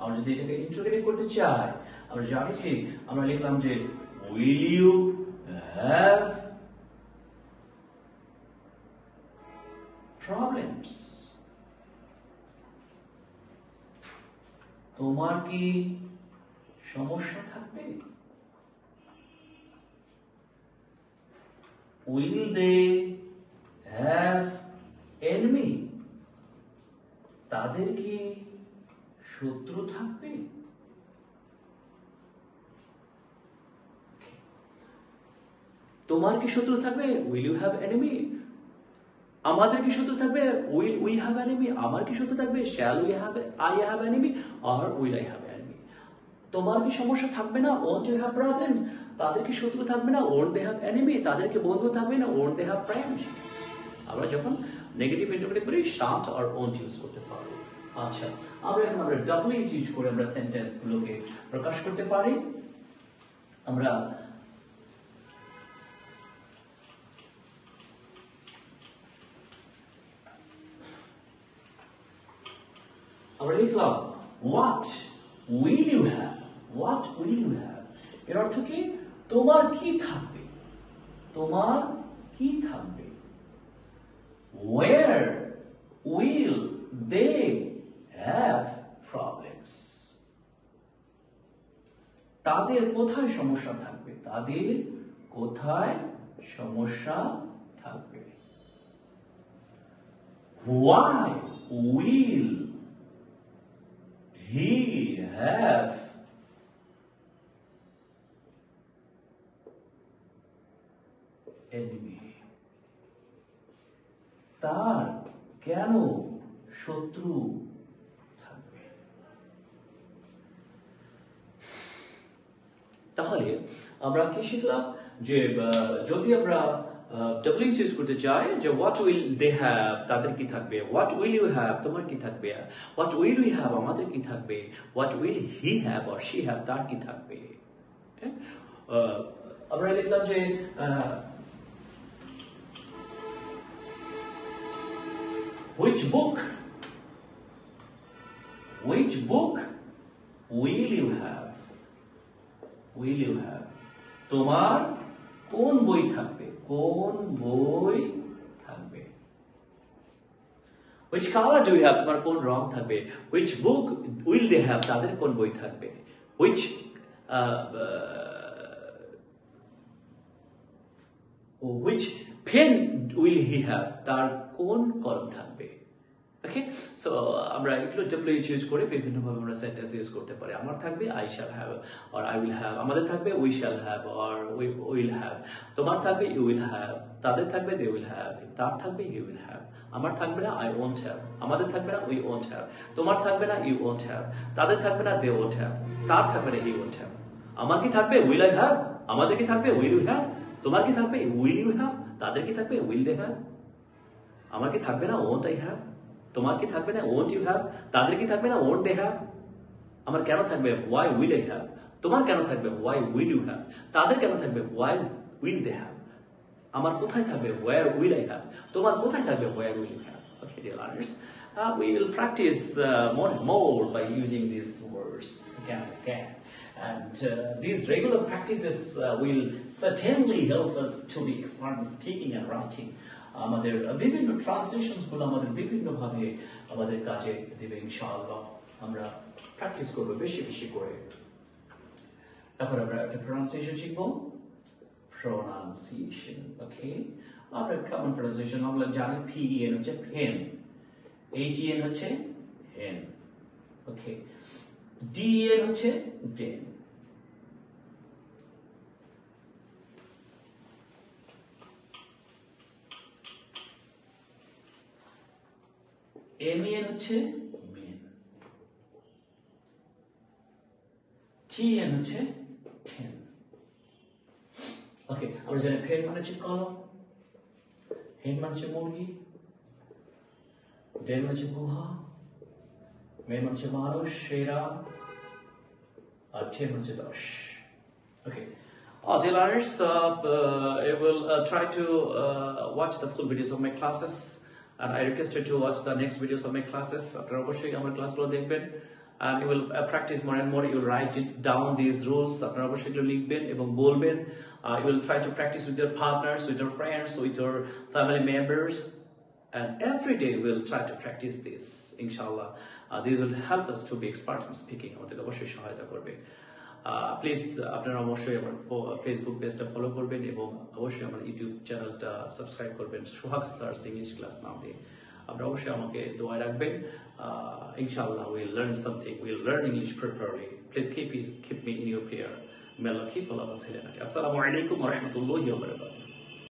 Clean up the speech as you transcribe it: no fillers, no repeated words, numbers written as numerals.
আমরা যদি এটাকে ইন্টারোগেটিভ করতে চাই আমরা জানি কি আমরা লিখলাম যে will you have problems তোমার কি সমস্যা থাকবে will they have enemy তাদের কি শত্রু থাকবে তোমার কি শত্রু থাকবে will you have enemy আমাদের কি শত্রু থাকবে will we have enemy আমার কি শত্রু থাকবে shall we have I have enemy or will I have enemy তোমার কি সমস্যা থাকবে না won't you have problems তাদের কি শত্রু থাকবে না won't they have enemy তাদের কি বন্ধু থাকবে না won't they have friends আমরা যখন নেগেটিভ ইন্টারপ্রেট করি shan't or won't ইউজ করতে পারব আচ্ছা আমরা এখন ডাব্লিউ ইউজ করে আমরা সেন্টেন্স গুলোকে প্রকাশ করতে পারি আমরা লিখলাম what will you have what will you have এর অর্থ কি তোমার কি থাকবে তোমার কি থাকবে where will they have problems তাদের কোথায় সমস্যা থাকবে তাদের কোথায় সমস্যা থাকবে why will he have enemy তার কেন শত্রু থাকবে তাহলে আমরা কি শিখলাম যে যদি আমরা ডাব্লিউ ইউজ করতে চাই যে what will they have তাদের কি থাকবে what will you have তোমার কি থাকবে what will we have আমাদের কি থাকবে what will he have or she have তার কি থাকবে আমরা লিখলাম যে which book will you have তোমার কোন বই থাকবে which color do you have তোমার কোন রং থাকবে which book will they have তাদের কোন বই থাকবে which pen will he have তার কোন কলম থাকবে ওকে সো আমরা এগুলো ডাব্লিউ ইউজ করে বিভিন্ন ভাবে আমরা সেন্টেন্স ইউজ করতে পারি আমার থাকবে I shall have or I will have আমাদের থাকবে we shall have or we will have তোমার থাকবে you will have তাদের থাকবে they will have তার থাকবে he will have আমার থাকবে না I won't have আমাদের থাকবে না we won't have তোমার থাকবে না you won't have তাদের থাকবে না they won't have তার থাকবে না he won't have আমার কি থাকবে will I have আমাদের কি থাকবে will you have তোমার কি থাকবে will you have তাদের কি থাকবে will they have আমার কি থাকবে না won't I have তোমার কি থাকবে না won't you have তাদের কি থাকবে না won't they have আমার কেন থাকবে why will I have তোমার কেন থাকবে why will you have তাদের কেন থাকবে why will they have আমার কোথায় থাকবে where will I have তোমার কোথায় থাকবে where will you have okay dear learners we will practice more and more by using these words again and again and these regular practices will certainly help us to be expert in speaking and writing আমাদের বিভিন্ন translations গুলো আমাদের বিভিন্ন ভাবে আমাদের কাজে দিবে ইনশাআল্লাহ আমরা প্র্যাকটিস করব বেশি বেশি করে এখন আমরা একটা প্রনাউন্সিয়েশন শিখব প্রনাউন্সিয়েশন ওকে আমরা কমন প্রনাউন্সিয়েশন আমরা জানি PEN হচ্ছে পেন HEN হচ্ছে হেন ওকে DEN হচ্ছে ডেন MEN হচ্ছে মেন TN হচ্ছে টেন ওকে আমরা জানি পেন মানে হচ্ছে কলম হেন মানে হচ্ছে মুরগি ডেন মানে হচ্ছে গুহা মেন মানে হচ্ছে মানুষ সেরা আর টেন মানে হচ্ছে 10 ওকে dear learners I will try to watch the full videos of my classes and I request you to watch the next videos of my classes আপনারা অবশ্যই আমার ক্লাসগুলো দেখবেন and you will practice more and more. You will write it down these rules. আপনারা অবশ্যই এগুলো লিখবেন এবং বলবেন. You will try to practice with your partners, with your friends, with your family members, and every day we'll try to practice this. Inshallah, this will help us to be expert in speaking. আমাদের অবশ্যই সহায়তা করবে. Please আপনারা অবশ্যই আমার Facebook পেজটা follow করবেন এবং অবশ্যই আমার ইউটিউব চ্যানেলটা সাবস্ক্রাইব করবেন সোহাগ স্যারস ইংলিশ ক্লাস নাম দিয়ে. আপনারা অবশ্যই আমাকে দোয়ায় রাখবেন. Inshallah, we'll learn something. We'll learn English properly. Please keep me in your prayer. May Allah keep all of us healthy. Assalamu alaikum wa rahmatullahi wa barakatuh.